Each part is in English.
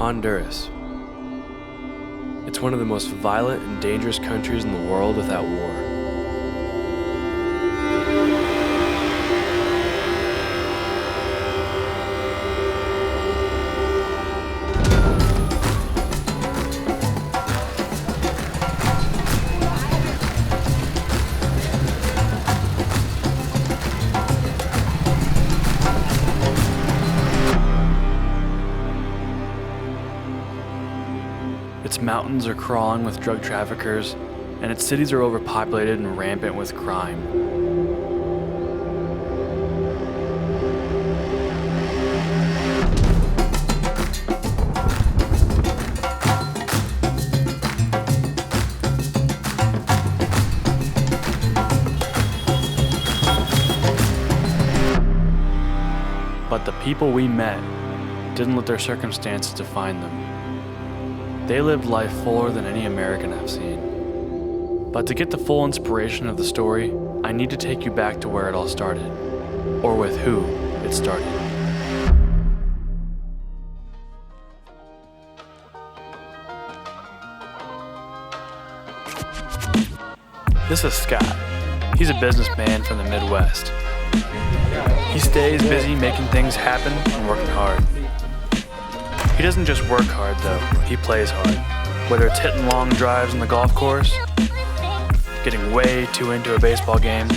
Honduras. It's one of the most violent and dangerous countries in the world without war. Its mountains are crawling with drug traffickers, and its cities are overpopulated and rampant with crime. But the people we met didn't let their circumstances define them. They lived life fuller than any American I've seen. But to get the full inspiration of the story, I need to take you back to where it all started, or with who it started. This is Scott. He's a businessman from the Midwest. He stays busy making things happen and working hard. He doesn't just work hard though, he plays hard. Whether it's hitting long drives on the golf course, getting way too into a baseball game,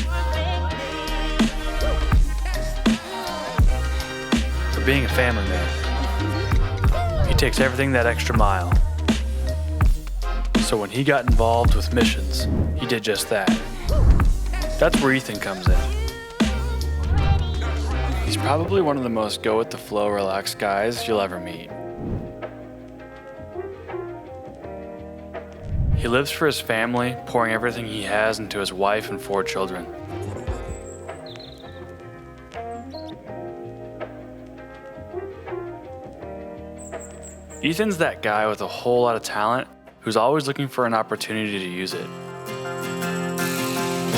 or being a family man. He takes everything that extra mile. So when he got involved with missions, he did just that. That's where Ethan comes in. He's probably one of the most go-with-the-flow, relaxed guys you'll ever meet. He lives for his family, pouring everything he has into his wife and 4 children. Ethan's that guy with a whole lot of talent who's always looking for an opportunity to use it.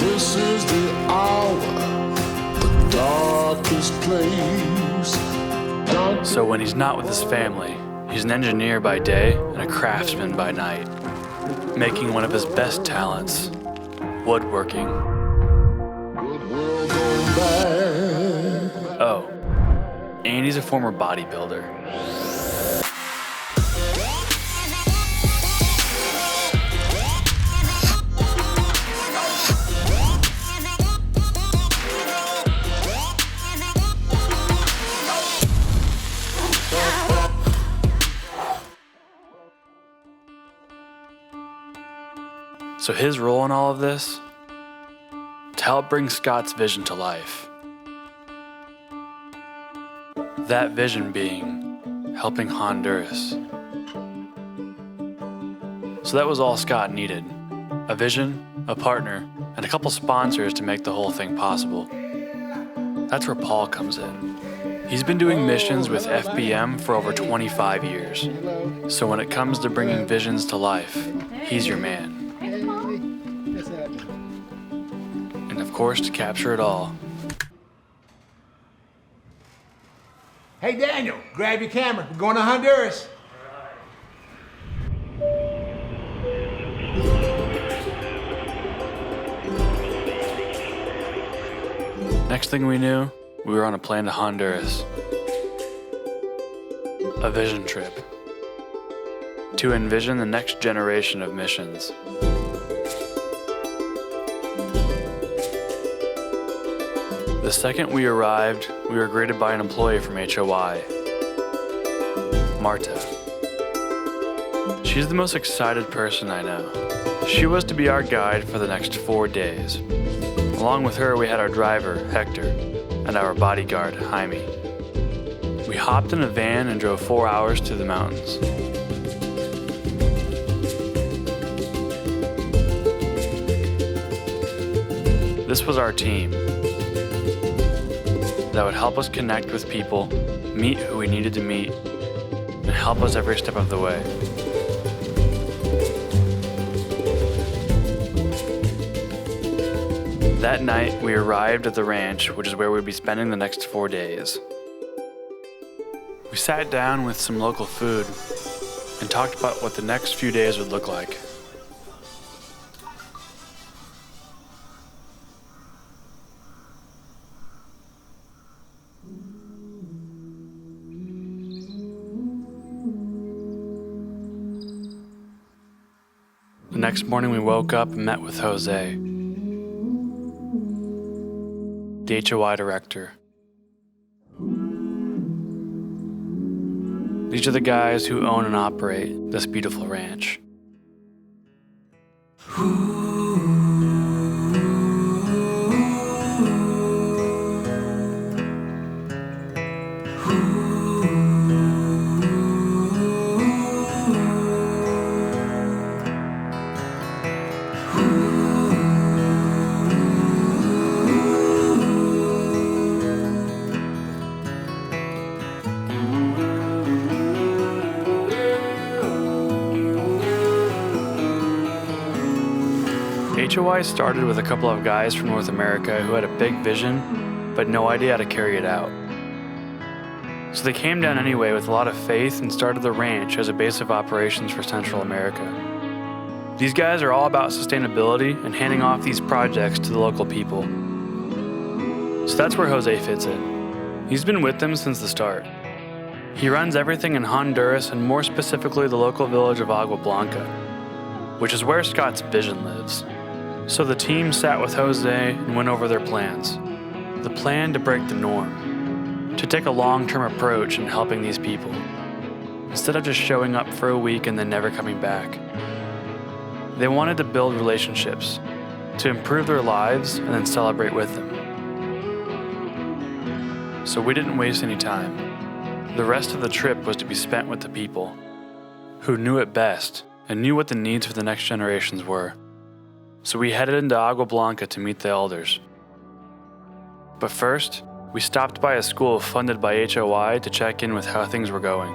This is the hour, the darkest place. So when he's not with his family, he's an engineer by day and a craftsman by night, making one of his best talents, woodworking. Good world going by. Oh, and he's a former bodybuilder. So his role in all of this? To help bring Scott's vision to life. That vision being helping Honduras. So that was all Scott needed. A vision, a partner, and a couple sponsors to make the whole thing possible. That's where Paul comes in. He's been doing missions with FBM for over 25 years. So when it comes to bringing visions to life, he's your man. And of course, to capture it all. Hey Daniel, grab your camera. We're going to Honduras. Next thing we knew, we were on a plane to Honduras. A vision trip. To envision the next generation of missions. The second we arrived, we were greeted by an employee from HOI, Marta. She's the most excited person I know. She was to be our guide for the next 4 days. Along with her, we had our driver, Hector, and our bodyguard, Jaime. We hopped in a van and drove 4 hours to the mountains. This was our team that would help us connect with people, meet who we needed to meet, and help us every step of the way. That night, we arrived at the ranch, which is where we'd be spending the next 4 days. We sat down with some local food and talked about what the next few days would look like. The next morning we woke up and met with Jose, the HOI director. These are the guys who own and operate this beautiful ranch. HOI started with a couple of guys from North America who had a big vision, but no idea how to carry it out. So they came down anyway with a lot of faith and started the ranch as a base of operations for Central America. These guys are all about sustainability and handing off these projects to the local people. So that's where Jose fits in. He's been with them since the start. He runs everything in Honduras and more specifically the local village of Agua Blanca, which is where Scott's vision lives. So the team sat with Jose and went over their plans. The plan to break the norm, to take a long-term approach in helping these people, instead of just showing up for a week and then never coming back. They wanted to build relationships, to improve their lives and then celebrate with them. So we didn't waste any time. The rest of the trip was to be spent with the people, who knew it best and knew what the needs for the next generations were. So we headed into Agua Blanca to meet the elders. But first, we stopped by a school funded by HOI to check in with how things were going.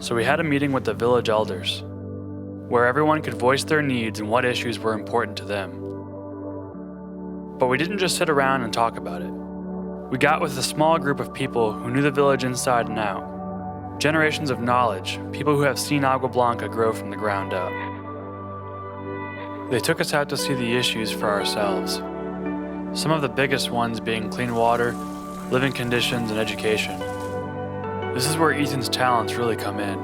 So we had a meeting with the village elders, where everyone could voice their needs and what issues were important to them. But we didn't just sit around and talk about it. We got with a small group of people who knew the village inside and out. Generations of knowledge, people who have seen Agua Blanca grow from the ground up. They took us out to see the issues for ourselves. Some of the biggest ones being clean water, living conditions, and education. This is where Ethan's talents really come in.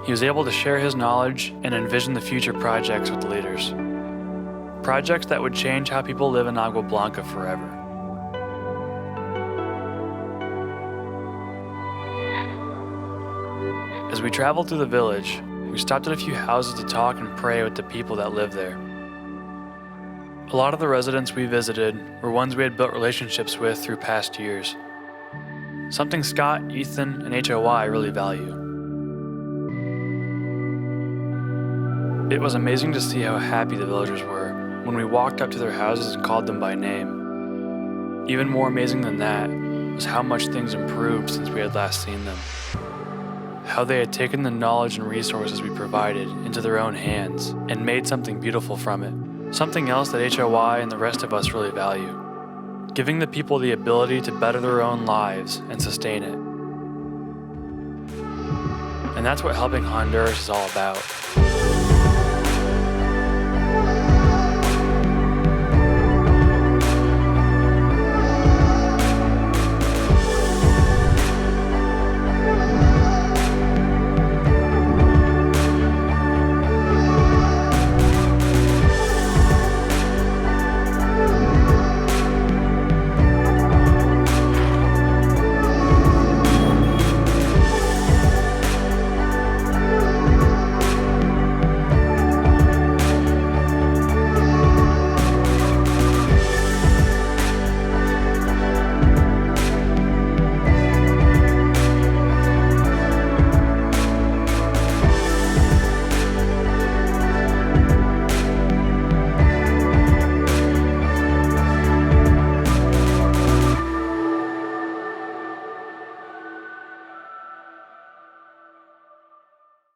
He was able to share his knowledge and envision the future projects with the leaders. Projects that would change how people live in Agua Blanca forever. As we traveled through the village, we stopped at a few houses to talk and pray with the people that live there. A lot of the residents we visited were ones we had built relationships with through past years. Something Scott, Ethan, and HOI really value. It was amazing to see how happy the villagers were when we walked up to their houses and called them by name. Even more amazing than that was how much things improved since we had last seen them. How they had taken the knowledge and resources we provided into their own hands and made something beautiful from it. Something else that HOI and the rest of us really value. Giving the people the ability to better their own lives and sustain it. And that's what helping Honduras is all about.